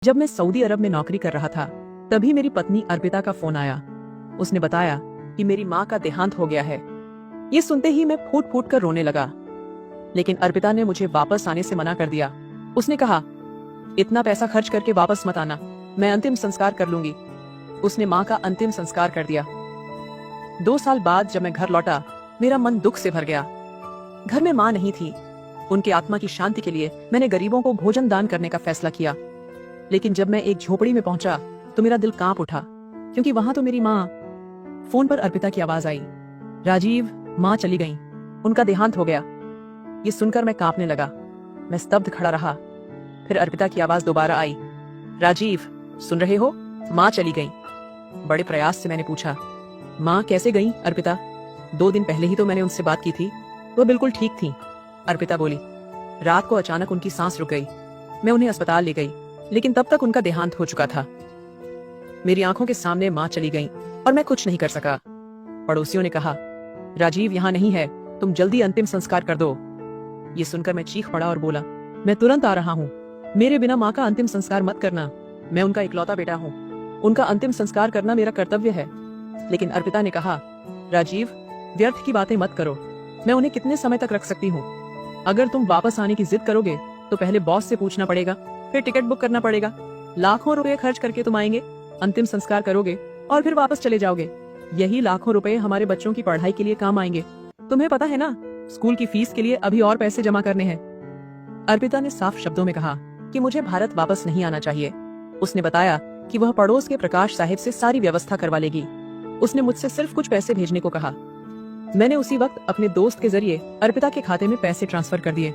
जब मैं सऊदी अरब में नौकरी कर रहा था, तभी मेरी पत्नी अर्पिता का फोन आया। उसने बताया कि मेरी माँ का देहांत हो गया है। ये सुनते ही मैं फूट फूट कर रोने लगा, लेकिन अर्पिता ने मुझे वापस आने से मना कर दिया। उसने कहा, इतना पैसा खर्च करके वापस मत आना, मैं अंतिम संस्कार कर लूंगी। उसने माँ का अंतिम संस्कार कर दिया। 2 साल बाद जब मैं घर लौटा, मेरा मन दुख से भर गया। घर में माँ नहीं थी। उनकी आत्मा की शांति के लिए मैंने गरीबों को भोजन दान करने का फैसला किया। लेकिन जब मैं एक झोपड़ी में पहुंचा तो मेरा दिल कांप उठा, क्योंकि वहां तो मेरी माँ। फोन पर अर्पिता की आवाज आई, राजीव, माँ चली गई, उनका देहांत हो गया। ये सुनकर मैं कांपने लगा। मैं स्तब्ध खड़ा रहा। फिर अर्पिता की आवाज दोबारा आई, राजीव, सुन रहे हो, माँ चली गई। बड़े प्रयास से मैंने पूछा, माँ कैसे गई अर्पिता? 2 दिन पहले ही तो मैंने उनसे बात की थी, वो बिल्कुल ठीक थी। अर्पिता बोली, रात को अचानक उनकी सांस रुक गई। मैं उन्हें अस्पताल ले गई, लेकिन तब तक उनका देहांत हो चुका था। मेरी आंखों के सामने माँ चली गई और मैं कुछ नहीं कर सका। पड़ोसियों ने कहा, राजीव यहाँ नहीं है, तुम जल्दी अंतिम संस्कार कर दो। ये सुनकर मैं चीख पड़ा और बोला, मैं तुरंत आ रहा हूँ। मेरे बिना माँ का अंतिम संस्कार मत करना। मैं उनका इकलौता बेटा हूँ। उनका अंतिम संस्कार करना मेरा कर्तव्य है। लेकिन अर्पिता ने कहा, राजीव, व्यर्थ की बातें मत करो। मैं उन्हें कितने समय तक रख सकती हूँ? अगर तुम वापस आने की जिद करोगे तो पहले बॉस से पूछना पड़ेगा, फिर टिकट बुक करना पड़ेगा। लाखों रुपए खर्च करके तुम आएंगे, अंतिम संस्कार करोगे और फिर वापस चले जाओगे। यही लाखों रुपए हमारे बच्चों की पढ़ाई के लिए काम आएंगे। तुम्हें पता है ना, स्कूल की फीस के लिए अभी और पैसे जमा करने हैं। अर्पिता ने साफ शब्दों में कहा कि मुझे भारत वापस नहीं आना चाहिए। उसने बताया कि वह पड़ोस के प्रकाश साहिब से सारी व्यवस्था करवा लेगी। उसने मुझसे सिर्फ कुछ पैसे भेजने को कहा। मैंने उसी वक्त अपने दोस्त के जरिए अर्पिता के खाते में पैसे ट्रांसफर कर दिए।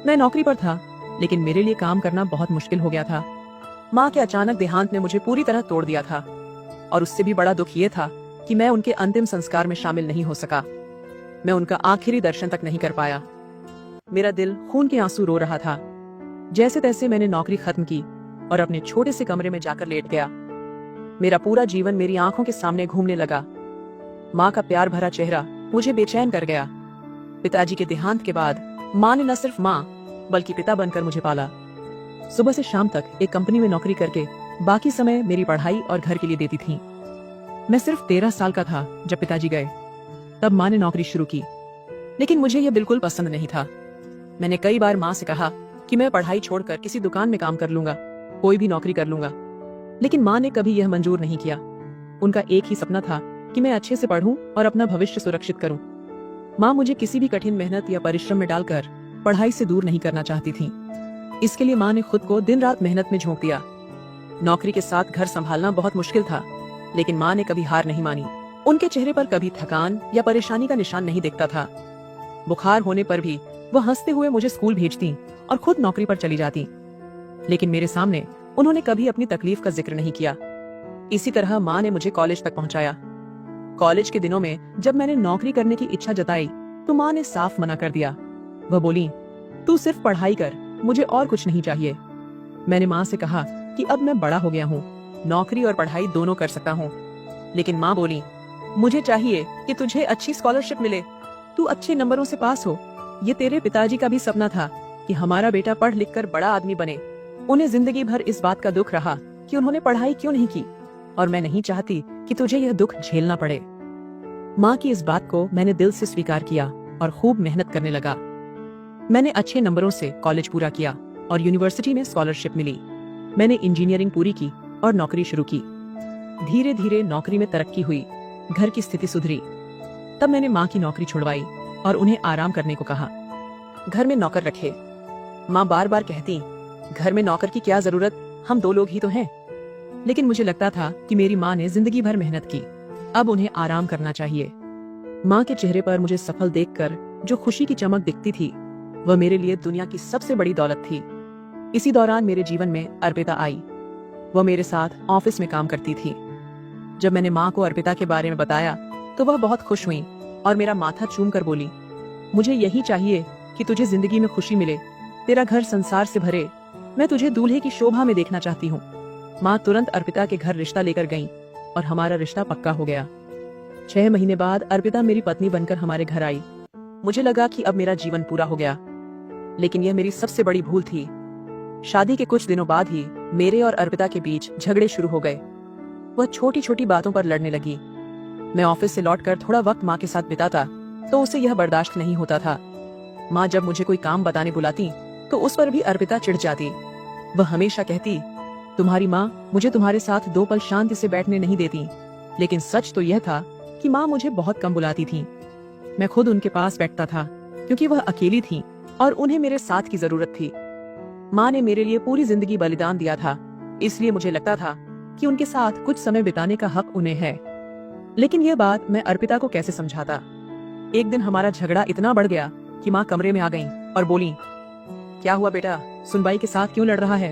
मैं नौकरी पर था, लेकिन मेरे लिए काम करना बहुत मुश्किल हो गया था। माँ के अचानक देहांत ने मुझे पूरी तरह तोड़ दिया था, और उससे भी बड़ा दुख ये था कि मैं उनके अंतिम संस्कार में शामिल नहीं हो सका। मैं उनका आखिरी दर्शन तक नहीं कर पाया। मेरा दिल खून के आंसू रो रहा था। जैसे तैसे मैंने नौकरी खत्म की और अपने छोटे से कमरे में जाकर लेट गया। मेरा पूरा जीवन मेरी आंखों के सामने घूमने लगा। माँ का प्यार भरा चेहरा मुझे बेचैन कर गया। पिताजी के देहांत के बाद माँ ने न सिर्फ माँ बल्कि पिता बनकर मुझे पाला। सुबह से शाम तक एक कंपनी में नौकरी करके बाकी समय मेरी पढ़ाई और घर के लिए देती थी। मैं सिर्फ 13 साल का था जब पिताजी गए। तब माँ ने नौकरी शुरू की, लेकिन मुझे यह बिल्कुल पसंद नहीं था। मैंने कई बार माँ से कहा कि मैं पढ़ाई छोड़कर किसी दुकान में काम कर लूंगा, कोई भी नौकरी कर लूंगा, लेकिन माँ ने कभी यह मंजूर नहीं किया। उनका एक ही सपना था कि मैं अच्छे से पढ़ूं और अपना भविष्य सुरक्षित करूं। माँ मुझे किसी भी कठिन मेहनत या परिश्रम में डालकर पढ़ाई से दूर नहीं करना चाहती थी। इसके लिए माँ ने खुद को दिन रात मेहनत में झोंक दिया। नौकरी के साथ घर संभालना बहुत मुश्किल था, लेकिन माँ ने कभी हार नहीं मानी। उनके चेहरे पर कभी थकान या परेशानी का निशान नहीं दिखता था। बुखार होने पर भी वह हंसते हुए मुझे स्कूल भेजती और खुद नौकरी पर चली जाती। लेकिन मेरे सामने उन्होंने कभी अपनी तकलीफ का जिक्र नहीं किया। इसी तरह माँ ने मुझे कॉलेज तक पहुँचाया। कॉलेज के दिनों में जब मैंने नौकरी करने की इच्छा जताई तो माँ ने साफ मना कर दिया। वह बोली, तू सिर्फ पढ़ाई कर, मुझे और कुछ नहीं चाहिए। मैंने माँ से कहा कि अब मैं बड़ा हो गया हूँ, नौकरी और पढ़ाई दोनों कर सकता हूँ। लेकिन माँ बोली, मुझे चाहिए कि तुझे अच्छी स्कॉलरशिप मिले, तू अच्छे नंबरों से पास हो। ये तेरे पिताजी का भी सपना था कि हमारा बेटा पढ़ लिख कर बड़ा आदमी बने। उन्हें जिंदगी भर इस बात का दुख रहा कि उन्होंने पढ़ाई क्यों नहीं की, और मैं नहीं चाहती कि तुझे यह दुख झेलना पड़े। माँ की इस बात को मैंने दिल से स्वीकार किया और खूब मेहनत करने लगा। मैंने अच्छे नंबरों से कॉलेज पूरा किया और यूनिवर्सिटी में स्कॉलरशिप मिली। मैंने इंजीनियरिंग पूरी की और नौकरी शुरू की। धीरे धीरे नौकरी में तरक्की हुई, घर की स्थिति सुधरी। तब मैंने माँ की नौकरी छुड़वाई और उन्हें आराम करने को कहा। घर में नौकर रखे। माँ बार बार कहती, घर में नौकर की क्या जरूरत, हम 2 लोग ही तो हैं। लेकिन मुझे लगता था कि मेरी माँ ने जिंदगी भर मेहनत की, अब उन्हें आराम करना चाहिए। माँ के चेहरे पर मुझे सफल देखकर जो खुशी की चमक दिखती थी, वह मेरे लिए दुनिया की सबसे बड़ी दौलत थी। इसी दौरान मेरे जीवन में अर्पिता आई। वह मेरे साथ ऑफिस में काम करती थी। जब मैंने माँ को अर्पिता के बारे में बताया तो वह बहुत खुश हुई और मेरा माथा चूम कर बोली, मुझे यही चाहिए कि तुझे जिंदगी में खुशी मिले, तेरा घर संसार से भरे। मैं तुझे दूल्हे की शोभा में देखना चाहती हूँ। माँ तुरंत अर्पिता के घर रिश्ता लेकर गईं और हमारा रिश्ता पक्का हो गया। 6 महीने बाद अर्पिता मेरी पत्नी बनकर हमारे घर आई। मुझे लगा कि अब मेरा जीवन पूरा हो गया, लेकिन यह मेरी सबसे बड़ी भूल थी। शादी के कुछ दिनों बाद ही मेरे और अर्पिता के बीच झगड़े शुरू हो गए। वह छोटी छोटी बातों पर लड़ने लगी। मैं ऑफिस से लौटकर थोड़ा वक्त माँ के साथ बिताता तो उसे यह बर्दाश्त नहीं होता था। माँ जब मुझे कोई काम बताने बुलाती तो उस पर भी अर्पिता चिढ़ जाती। वह हमेशा कहती, तुम्हारी माँ मुझे तुम्हारे साथ 2 पल शांति से बैठने नहीं देती। लेकिन सच तो यह था कि माँ मुझे बहुत कम बुलाती थी। मैं खुद उनके पास बैठता था क्योंकि वह अकेली थी और उन्हें मेरे साथ की जरूरत थी। माँ ने मेरे लिए पूरी जिंदगी बलिदान दिया था, इसलिए मुझे लगता था कि उनके साथ कुछ समय बिताने का हक उन्हें है। लेकिन यह बात मैं अर्पिता को कैसे समझाता। एक दिन हमारा झगड़ा इतना बढ़ गया कि माँ कमरे में आ गईं और बोली, क्या हुआ बेटा, सुनबाई के साथ क्यों लड़ रहा है?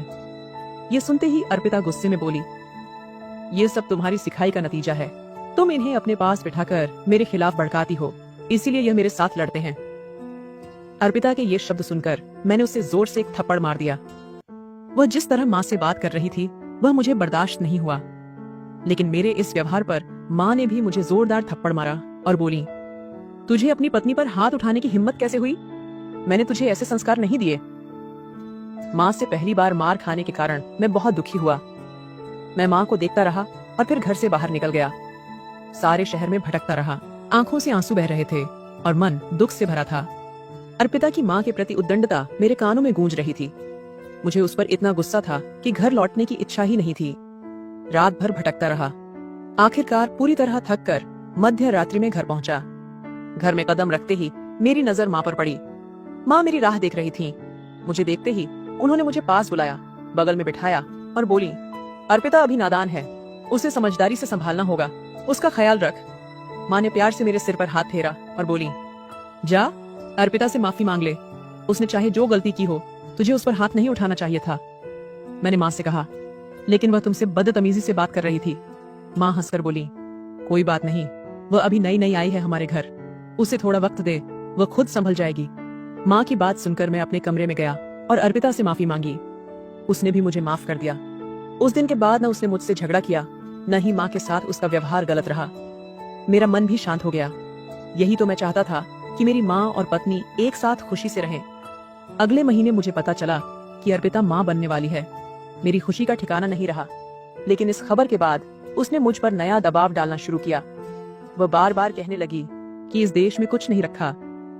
ये सुनते ही अर्पिता गुस्से में बोली, ये सब तुम्हारी सिखाई का नतीजा है। तुम इन्हें अपने पास बिठाकर मेरे खिलाफ भड़काती हो, इसीलिए यह मेरे साथ लड़ते हैं। अर्पिता के ये शब्द सुनकर मैंने उसे जोर से एक थप्पड़ मार दिया। वह जिस तरह माँ से बात कर रही थी वह मुझे बर्दाश्त नहीं हुआ। लेकिन मेरे इस व्यवहार पर माँ ने भी मुझे जोरदार थप्पड़ मारा और बोली, तुझे अपनी पत्नी पर हाथ उठाने की हिम्मत कैसे हुई? मैंने तुझे ऐसे संस्कार नहीं दिए। माँ से पहली बार मार खाने के कारण मैं बहुत दुखी हुआ। मैं माँ को देखता रहा और फिर घर से बाहर निकल गया। सारे शहर में भटकता रहा। आंखों से आंसू बह रहे थे और मन दुख से भरा था। अर्पिता की माँ के प्रति उद्दंडता मेरे कानों में गूंज रही थी। मुझे उस पर इतना गुस्सा था कि घर लौटने की इच्छा ही नहीं थी। रात भर भटकता रहा। आखिरकार पूरी तरह थक कर मध्य रात्रि में घर पहुंचा। घर में कदम रखते ही मेरी नजर माँ पर पड़ी। माँ मेरी राह देख रही थी। मुझे देखते ही उन्होंने मुझे पास बुलाया, बगल में बिठाया और बोली, अर्पिता अभी नादान है, उसे समझदारी से संभालना होगा, उसका ख्याल रख। माँ ने प्यार से मेरे सिर पर हाथ फेरा और बोली, जा अर्पिता से माफी मांग ले। उसने चाहे जो गलती की हो, तुझे उस पर हाथ नहीं उठाना चाहिए था। मैंने माँ से कहा, लेकिन वह तुमसे बदतमीजी से बात कर रही थी। माँ हंसकर बोली, कोई बात नहीं, वह अभी नई नई आई है हमारे घर, उसे थोड़ा वक्त दे, वह खुद संभल जाएगी। माँ की बात सुनकर मैं अपने कमरे में गया और अर्पिता से माफी मांगी। उसने भी मुझे माफ कर दिया। उस दिन के बाद न उसने मुझसे झगड़ा किया, न ही माँ के साथ उसका व्यवहार गलत रहा। मेरा मन भी शांत हो गया। यही तो मैं चाहता था कि मेरी माँ और पत्नी एक साथ खुशी से रहें। अगले महीने मुझे पता चला कि अर्पिता माँ बनने वाली है। मेरी खुशी का ठिकाना नहीं रहा। लेकिन इस खबर के बाद उसने मुझ पर नया दबाव डालना शुरू किया। वह बार बार कहने लगी कि इस देश में कुछ नहीं रखा,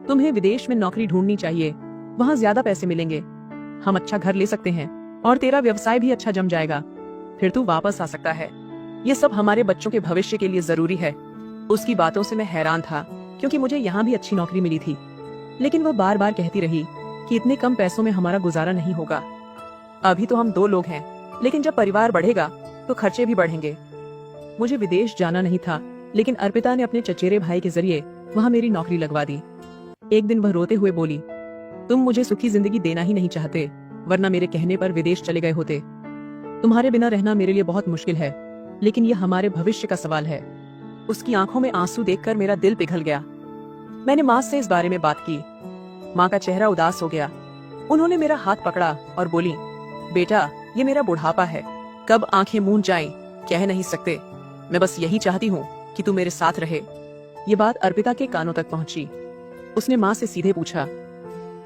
तुम्हें विदेश में नौकरी ढूंढनी चाहिए, वहाँ ज्यादा पैसे मिलेंगे, हम अच्छा घर ले सकते हैं और तेरा व्यवसाय भी अच्छा जम जाएगा, फिर तू वापस आ सकता है। ये सब हमारे बच्चों के भविष्य के लिए जरूरी है। उसकी बातों से मैं हैरान था क्योंकि मुझे यहाँ भी अच्छी नौकरी मिली थी। लेकिन वह बार बार कहती रही कि इतने कम पैसों में हमारा गुजारा नहीं होगा। अभी तो हम 2 लोग हैं, लेकिन जब परिवार बढ़ेगा तो खर्चे भी बढ़ेंगे। मुझे विदेश जाना नहीं था, लेकिन अर्पिता ने अपने चचेरे भाई के जरिए वहाँ मेरी नौकरी लगवा दी। एक दिन वह रोते हुए बोली, तुम मुझे सुखी जिंदगी देना ही नहीं चाहते, वरना मेरे कहने पर विदेश चले गए होते। तुम्हारे बिना रहना मेरे लिए बहुत मुश्किल है, लेकिन यह हमारे भविष्य का सवाल है। उसकी आंखों में आंसू देखकर मेरा दिल पिघल गया। मैंने माँ से इस बारे में बात की। माँ का चेहरा उदास हो गया। उन्होंने मेरा हाथ पकड़ा और बोली, बेटा ये मेरा बुढ़ापा है, कब आंखें मूंद जाएं कह नहीं सकते। मैं बस यही चाहती हूँ कि तू मेरे साथ रहे। ये बात अर्पिता के कानों तक पहुँची। उसने माँ से सीधे पूछा,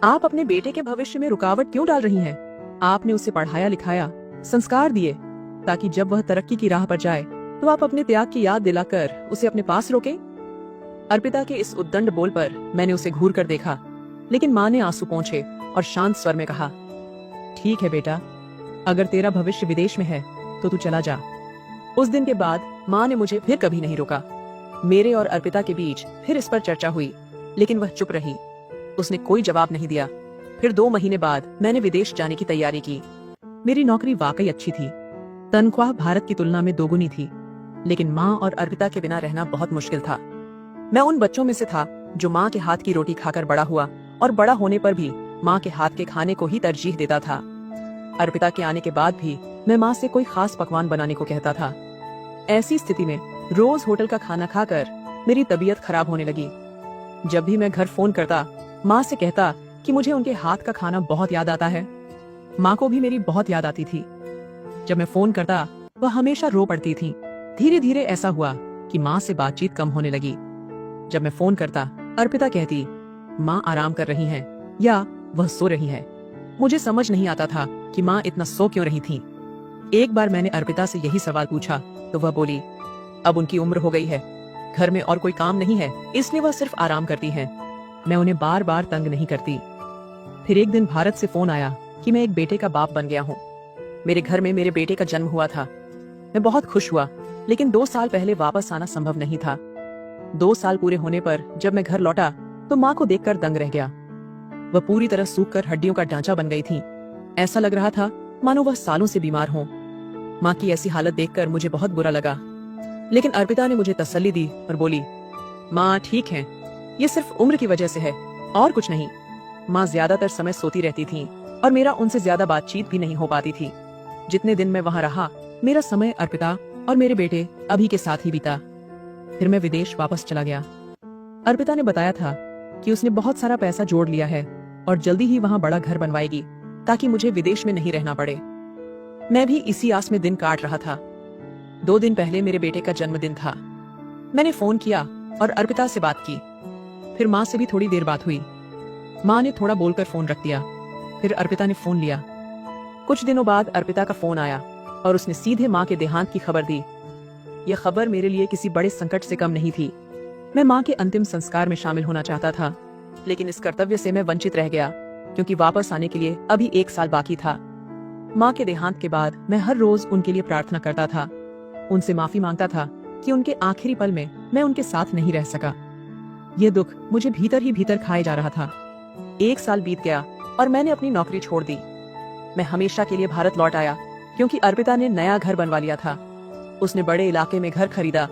आप अपने बेटे के भविष्य में रुकावट क्यों डाल रही हैं? आपने उसे पढ़ाया लिखाया, संस्कार दिए, ताकि जब वह तरक्की की राह पर जाए तो आप अपने त्याग की याद दिलाकर उसे अपने पास रोके। अर्पिता के इस उद्दंड बोल पर मैंने उसे घूर कर देखा, लेकिन माँ ने आंसू पोंछे और शांत स्वर में कहा, ठीक है बेटा, अगर तेरा भविष्य विदेश में है तो तू चला जा। उस दिन के बाद माँ ने मुझे फिर कभी नहीं रोका। मेरे और अर्पिता के बीच फिर इस पर चर्चा हुई, लेकिन वह चुप रही। उसने कोई जवाब नहीं दिया। फिर 2 महीने बाद मैंने विदेश जाने की तैयारी की। मेरी नौकरी वाकई अच्छी थी। तनख्वाह भारत की तुलना में 2 गुनी थी, लेकिन माँ और अर्पिता के बिना रहना बहुत मुश्किल था। मैं उन बच्चों में से था जो माँ के हाथ की रोटी खाकर बड़ा हुआ और बड़ा होने पर भी माँ के हाथ के खाने को ही तरजीह देता था। अर्पिता के आने के बाद भी मैं माँ से कोई खास पकवान बनाने को कहता था। ऐसी स्थिति में रोज होटल का खाना खाकर मेरी तबीयत खराब होने लगी। जब भी मैं घर फोन करता, माँ से कहता कि मुझे उनके हाथ का खाना बहुत याद आता है। माँ को भी मेरी बहुत याद आती थी। जब मैं फोन करता वह हमेशा रो पड़ती थी। धीरे धीरे ऐसा हुआ कि माँ से बातचीत कम होने लगी। जब मैं फोन करता, अर्पिता कहती, माँ आराम कर रही हैं या वह सो रही है। मुझे समझ नहीं आता था कि माँ इतना सो क्यों रही थी। एक बार मैंने अर्पिता से यही सवाल पूछा तो वह बोली, अब उनकी उम्र हो गई है, घर में और कोई काम नहीं है, इसलिए वह सिर्फ आराम करती हैं। मैं उन्हें बार बार तंग नहीं करती। फिर एक दिन भारत से फोन आया कि मैं एक बेटे का बाप बन गया हूँ। मेरे घर में मेरे बेटे का जन्म हुआ था। मैं बहुत खुश हुआ, लेकिन 2 साल पहले वापस आना संभव नहीं था। 2 साल पूरे होने पर जब मैं घर लौटा तो माँ को देखकर दंग रह गया। वह पूरी तरह सूखकर हड्डियों का ढांचा बन गई थी। ऐसा लग रहा था मानो वह सालों से बीमार हो। माँ की ऐसी हालत देखकर मुझे बहुत बुरा लगा, लेकिन अर्पिता ने मुझे तसल्ली दी और बोली, माँ ठीक है, ये सिर्फ उम्र की वजह से है और कुछ नहीं। माँ ज्यादातर समय सोती रहती थी और मेरा उनसे ज्यादा बातचीत भी नहीं हो पाती थी। जितने दिन मैं वहाँ रहा, मेरा समय अर्पिता और मेरे बेटे अभी के साथ ही बीता। फिर मैं विदेश वापस चला गया। अर्पिता ने बताया था कि उसने बहुत सारा पैसा जोड़ लिया है और जल्दी ही वहाँ बड़ा घर बनवाएगी ताकि मुझे विदेश में नहीं रहना पड़े। मैं भी इसी आस में दिन काट रहा था। 2 दिन पहले मेरे बेटे का जन्मदिन था। मैंने फोन किया और अर्पिता से बात की। फिर माँ से भी थोड़ी देर बात हुई। माँ ने थोड़ा बोलकर फोन रख दिया। फिर अर्पिता ने फोन लिया। कुछ दिनों बाद अर्पिता का फोन आया और उसने सीधे माँ के देहांत की खबर दी। यह खबर मेरे लिए किसी बड़े संकट से कम नहीं थी। मैं माँ के अंतिम संस्कार में शामिल होना चाहता था, लेकिन इस कर्तव्य से मैं वंचित रह गया क्योंकि वापस आने के लिए अभी 1 साल बाकी था। माँ के देहांत के बाद मैं हर रोज उनके लिए प्रार्थना करता था, उनसे माफी मांगता था कि उनके आखिरी पल में मैं उनके साथ नहीं रह सका। ये दुख मुझे भीतर ही भीतर खाए जा रहा था। 1 साल बीत गया और मैंने अपनी नौकरी छोड़ दी। मैं हमेशा के लिए भारत लौट आया क्योंकि अर्पिता ने नया घर बनवा लिया था। उसने बड़े इलाके में घर खरीदा,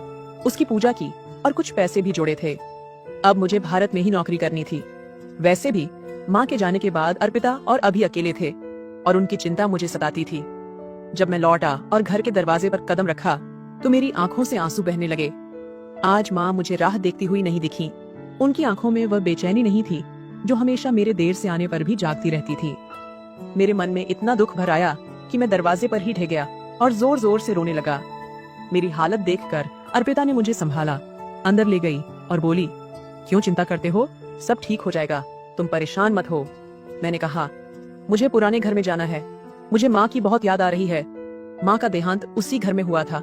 उसकी पूजा की और कुछ पैसे भी जोड़े थे। अब मुझे भारत में ही नौकरी करनी थी। वैसे भी माँ के जाने के बाद अर्पिता और अभी अकेले थे और उनकी चिंता मुझे सताती थी। जब मैं लौटा और घर के दरवाजे पर कदम रखा तो मेरी आंखों से आंसू बहने लगे। आज माँ मुझे राह देखती हुई नहीं दिखी। उनकी आंखों में वह बेचैनी नहीं थी जो हमेशा मेरे देर से आने पर भी जागती रहती थी। मेरे मन में इतना दुख भर आया कि मैं दरवाजे पर ही ढह गया और जोर जोर से रोने लगा। मेरी हालत देखकर अर्पिता ने मुझे संभाला, अंदर ले गई और बोली, क्यों चिंता करते हो, सब ठीक हो जाएगा, तुम परेशान मत हो। मैंने कहा, मुझे पुराने घर में जाना है, मुझे माँ की बहुत याद आ रही है। माँ का देहांत उसी घर में हुआ था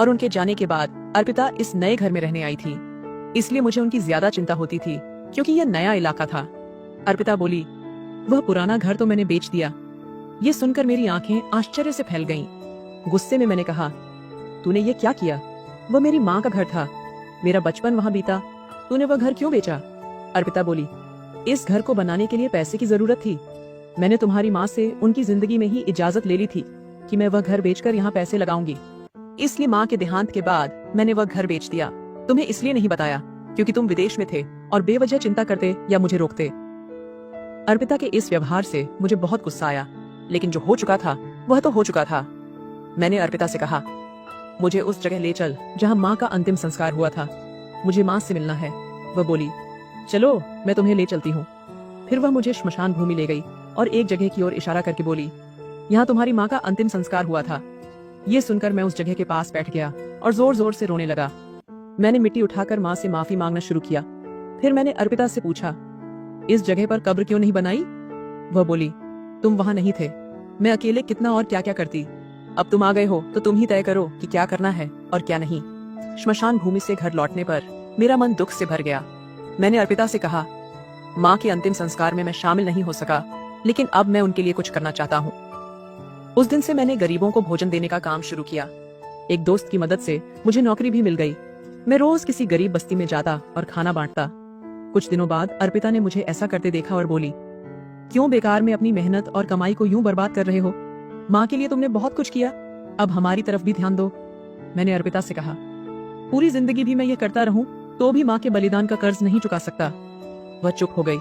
और उनके जाने के बाद अर्पिता इस नए घर में रहने आई थी, इसलिए मुझे उनकी ज्यादा चिंता होती थी क्योंकि यह नया इलाका था। अर्पिता बोली, वह पुराना घर तो मैंने बेच दिया। ये सुनकर मेरी आंखें आश्चर्य से फैल गईं। गुस्से में मैंने कहा, तूने ये क्या किया? वह मेरी माँ का घर था, मेरा बचपन वहाँ बीता, तूने वह घर क्यों बेचा? अर्पिता बोली, इस घर को बनाने के लिए पैसे की जरूरत थी। मैंने तुम्हारी माँ से उनकी जिंदगी में ही इजाजत ले ली थी कि मैं वह घर बेचकर यहाँ पैसे लगाऊंगी, इसलिए माँ के देहांत के बाद मैंने वह घर बेच दिया। तुम्हें इसलिए नहीं बताया क्योंकि तुम विदेश में थे और बेवजह चिंता करते या मुझे रोकते। अर्पिता के इस व्यवहार से मुझे बहुत गुस्सा आया, लेकिन जो हो चुका था वह तो हो चुका था। मैंने अर्पिता से कहा, मुझे उस जगह ले चल जहाँ माँ का अंतिम संस्कार हुआ था, मुझे माँ से मिलना है। वह बोली, चलो मैं तुम्हें ले चलती हूँ। फिर वह मुझे श्मशान भूमि ले गई और एक जगह की ओर इशारा करके बोली, यहाँ तुम्हारी माँ का अंतिम संस्कार हुआ था। ये सुनकर मैं उस जगह के पास बैठ गया और जोर जोर से रोने लगा। मैंने मिट्टी उठाकर माँ से माफी मांगना शुरू किया। फिर मैंने अर्पिता से पूछा, इस जगह पर कब्र क्यों नहीं बनाई? वह बोली, तुम वहाँ नहीं थे, मैं अकेले कितना और क्या क्या करती। अब तुम आ गए हो तो तुम ही तय करो कि क्या करना है और क्या नहीं। श्मशान भूमि से घर लौटने पर मेरा मन दुख से भर गया। मैंने अर्पिता से कहा, माँ के अंतिम संस्कार में मैं शामिल नहीं हो सका, लेकिन अब मैं उनके लिए कुछ करना चाहता हूँ। उस दिन से मैंने गरीबों को भोजन देने का काम शुरू किया। एक दोस्त की मदद से मुझे नौकरी भी मिल गई। मैं रोज किसी गरीब बस्ती में जाता और खाना बांटता। कुछ दिनों बाद अर्पिता ने मुझे ऐसा करते देखा और बोली, क्यों बेकार में अपनी मेहनत और कमाई को यूं बर्बाद कर रहे हो? माँ के लिए तुमने बहुत कुछ किया, अब हमारी तरफ भी ध्यान दो। मैंने अर्पिता से कहा, पूरी जिंदगी भी मैं ये करता रहूं तो भी माँ के बलिदान का कर्ज नहीं चुका सकता। वह चुप हो गई।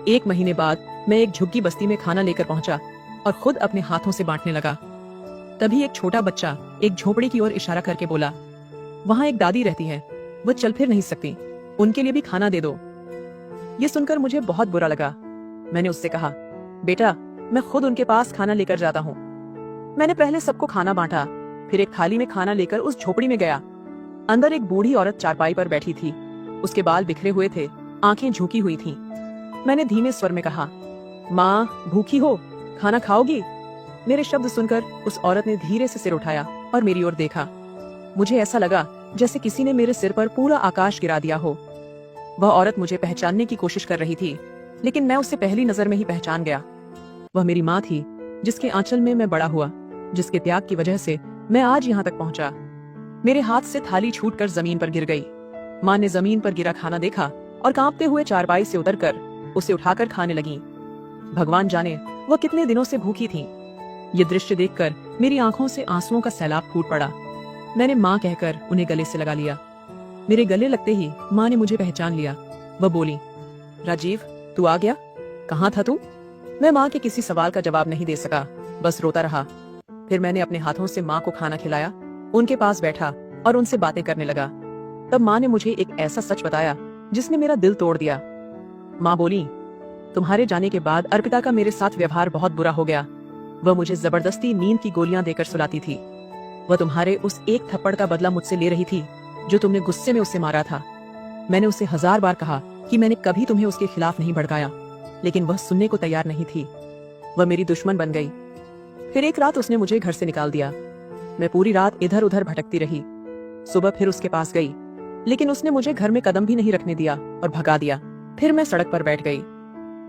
1 महीने बाद मैं एक झुग्गी बस्ती में खाना लेकर पहुंचा और खुद अपने हाथों से बांटने लगा। तभी एक छोटा बच्चा एक झोपड़ी की ओर इशारा करके बोला, वहाँ एक दादी रहती है, वह चल फिर नहीं सकती, उनके लिए भी खाना दे दो। ये सुनकर मुझे बहुत बुरा लगा। मैंने उससे कहा, बेटा मैं खुद उनके पास खाना लेकर जाता हूँ। मैंने पहले सबको खाना बांटा, फिर एक थाली में खाना लेकर उस झोपड़ी में गया। अंदर एक बूढ़ी औरत चारपाई पर बैठी थी। उसके बाल बिखरे हुए थे, आंखें झुकी हुई थीं। मैंने धीमे स्वर में कहा, माँ भूखी हो? खाना खाओगी? मेरे शब्द सुनकर उस औरत ने धीरे से सिर उठाया और मेरी ओर देखा। मुझे ऐसा लगा जैसे किसी ने मेरे सिर पर पूरा आकाश गिरा दिया हो। वह औरत मुझे पहचानने की कोशिश कर रही थी, लेकिन मैं उसे पहली नजर में ही पहचान गया। वह मेरी माँ थी, जिसके आंचल में मैं बड़ा हुआ, जिसके त्याग की वजह से मैं आज यहाँ तक पहुंचा। मेरे हाथ से थाली छूटकर जमीन पर गिर गई। माँ ने जमीन पर गिरा खाना देखा और कांपते हुए चारपाई से उतरकर उसे उठाकर खाने लगी। भगवान जाने वह कितने दिनों से भूखी थी। ये दृश्य देखकर मेरी आंखों से आंसुओं का सैलाब फूट पड़ा। मैंने माँ कहकर उन्हें गले से लगा लिया। मेरे गले लगते ही माँ ने मुझे पहचान लिया। वह बोली, राजीव, तू आ गया? कहाँ था तू? मैं माँ के किसी सवाल का जवाब नहीं दे सका, बस रोता रहा। फिर मैंने अपने हाथों से माँ को खाना खिलाया, उनके पास बैठा और उनसे बातें करने लगा। तब माँ ने मुझे एक ऐसा सच बताया जिसने मेरा दिल तोड़ दिया। माँ बोली, तुम्हारे जाने के बाद अर्पिता का मेरे साथ व्यवहार बहुत बुरा हो गया। वह मुझे जबरदस्ती नींद की गोलियां देकर सुलाती थी। वह तुम्हारे उस एक थप्पड़ का बदला मुझसे ले रही थी जो तुमने गुस्से में उसे मारा था। मैंने उसे 1000 बार कहा कि मैंने कभी तुम्हें उसके खिलाफ नहीं भड़काया, लेकिन वह सुनने को तैयार नहीं थी। वह मेरी दुश्मन बन गई। फिर एक रात उसने मुझे घर से निकाल दिया। मैं पूरी रात इधर उधर भटकती रही। सुबह फिर उसके पास गई, लेकिन उसने मुझे घर में कदम भी नहीं रखने दिया और भगा दिया। फिर मैं सड़क पर बैठ गई।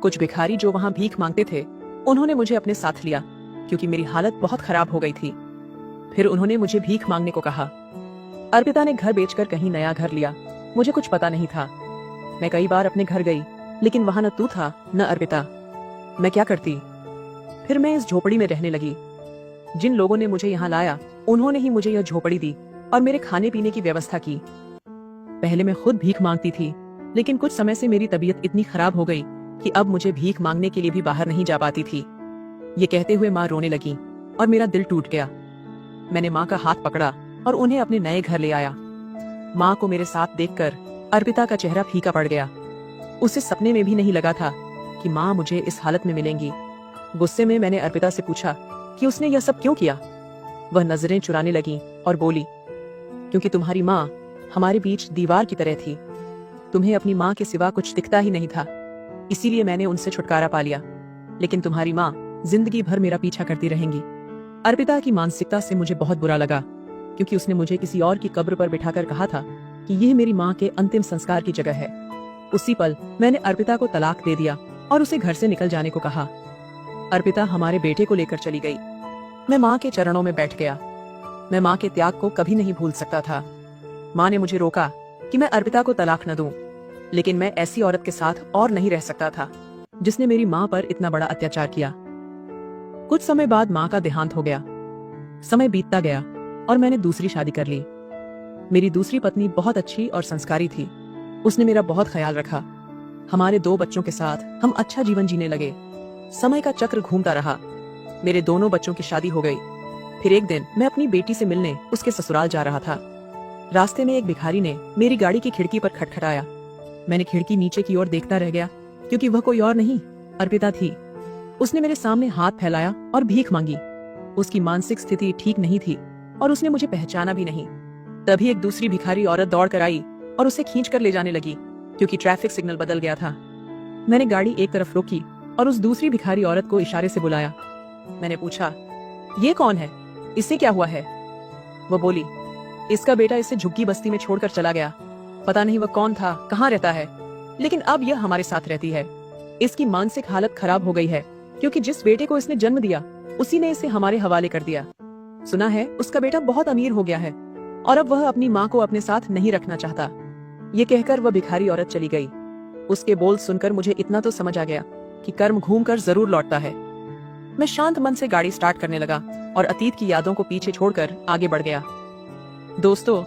कुछ भिखारी जो वहाँ भीख मांगते थे, उन्होंने मुझे अपने साथ लिया क्योंकि मेरी हालत बहुत खराब हो गई थी। फिर उन्होंने मुझे भीख मांगने को कहा। अर्पिता ने घर बेचकर कहीं नया घर लिया। मुझे कुछ पता नहीं था। मैं कई बार अपने घर गई, लेकिन वहां न तू था न अर्पिता। मैं क्या करती? फिर मैं इस झोपड़ी में रहने लगी। जिन लोगों ने मुझे यहाँ लाया, उन्होंने ही मुझे यह झोपड़ी दी और मेरे खाने पीने की व्यवस्था की। पहले मैं खुद भीख मांगती थी, लेकिन कुछ समय से मेरी तबीयत इतनी खराब हो गई कि अब मुझे भीख मांगने के लिए भी बाहर नहीं जा पाती थी। ये कहते हुए माँ रोने लगी और मेरा दिल टूट गया। मैंने माँ का हाथ पकड़ा और उन्हें अपने नए घर ले आया। माँ को मेरे साथ देखकर अर्पिता का चेहरा फीका पड़ गया। उसे सपने में भी नहीं लगा था कि माँ मुझे इस हालत में मिलेंगी। गुस्से में मैंने अर्पिता से पूछा कि उसने यह सब क्यों किया। वह नजरें चुराने लगी और बोली, क्योंकि तुम्हारी माँ हमारे बीच दीवार की तरह थी। तुम्हें अपनी माँ के सिवा कुछ दिखता ही नहीं था, इसीलिए मैंने उनसे छुटकारा पा लिया। लेकिन तुम्हारी माँ जिंदगी भर मेरा पीछा करती रहेंगी। अर्पिता की मानसिकता से मुझे बहुत बुरा लगा, क्योंकि उसने मुझे किसी और की कब्र पर बिठाकर कहा था कि यह मेरी माँ के अंतिम संस्कार की जगह है। उसी पल मैंने अर्पिता को तलाक दे दिया और उसे घर से निकल जाने को कहा। अर्पिता हमारे बेटे को लेकर चली गई। मैं माँ के चरणों में बैठ गया। मैं माँ के त्याग को कभी नहीं भूल सकता था। माँ ने मुझे रोका कि मैं अर्पिता को तलाक न दूं, लेकिन मैं ऐसी औरत के साथ और नहीं रह सकता था जिसने मेरी माँ पर इतना बड़ा अत्याचार किया। कुछ समय बाद माँ का देहांत हो गया। समय बीतता गया और मैंने दूसरी शादी कर ली। मेरी दूसरी पत्नी बहुत अच्छी और संस्कारी थी। उसने मेरा बहुत ख्याल रखा। हमारे 2 बच्चों के साथ हम अच्छा जीवन जीने लगे। समय का चक्र घूमता रहा। मेरे दोनों बच्चों की शादी हो गई। फिर एक दिन मैं अपनी बेटी से मिलने उसके ससुराल जा रहा था। रास्ते में एक भिखारी ने मेरी गाड़ी की खिड़की पर खटखटाया। मैंने खिड़की नीचे की ओर देखता रह गया, क्योंकि वह कोई और नहीं, अर्पिता थी। उसने मेरे सामने हाथ फैलाया और भीख मांगी। उसकी मानसिक स्थिति ठीक नहीं थी और उसने मुझे पहचाना भी नहीं। तभी एक दूसरी भिखारी औरत दौड़ कर आई और उसे खींच कर ले जाने लगी, क्योंकि ट्रैफिक सिग्नल बदल गया था। मैंने गाड़ी एक तरफ रोकी और उस दूसरी भिखारी औरत को इशारे से बुलाया। मैंने पूछा, ये कौन है? इससे क्या हुआ है? वो बोली, इसका बेटा इसे झुग्गी बस्ती में छोड़कर चला गया। पता नहीं वह कौन था, कहाँ रहता है, लेकिन अब यह हमारे साथ रहती है। इसकी मानसिक हालत खराब हो गई है, क्योंकि जिस बेटे को इसने जन्म दिया, उसी ने इसे हमारे हवाले कर दिया। सुना है उसका बेटा बहुत अमीर हो गया है और अब वह अपनी माँ को अपने साथ नहीं रखना चाहता। ये कहकर वह भिखारी औरत चली गई। उसके बोल सुनकर मुझे इतना तो समझ आ गया कि कर्म घूमकर जरूर लौटता है। मैं शांत मन से गाड़ी स्टार्ट करने लगा और अतीत की यादों को पीछे छोड़कर आगे बढ़ गया। दोस्तों,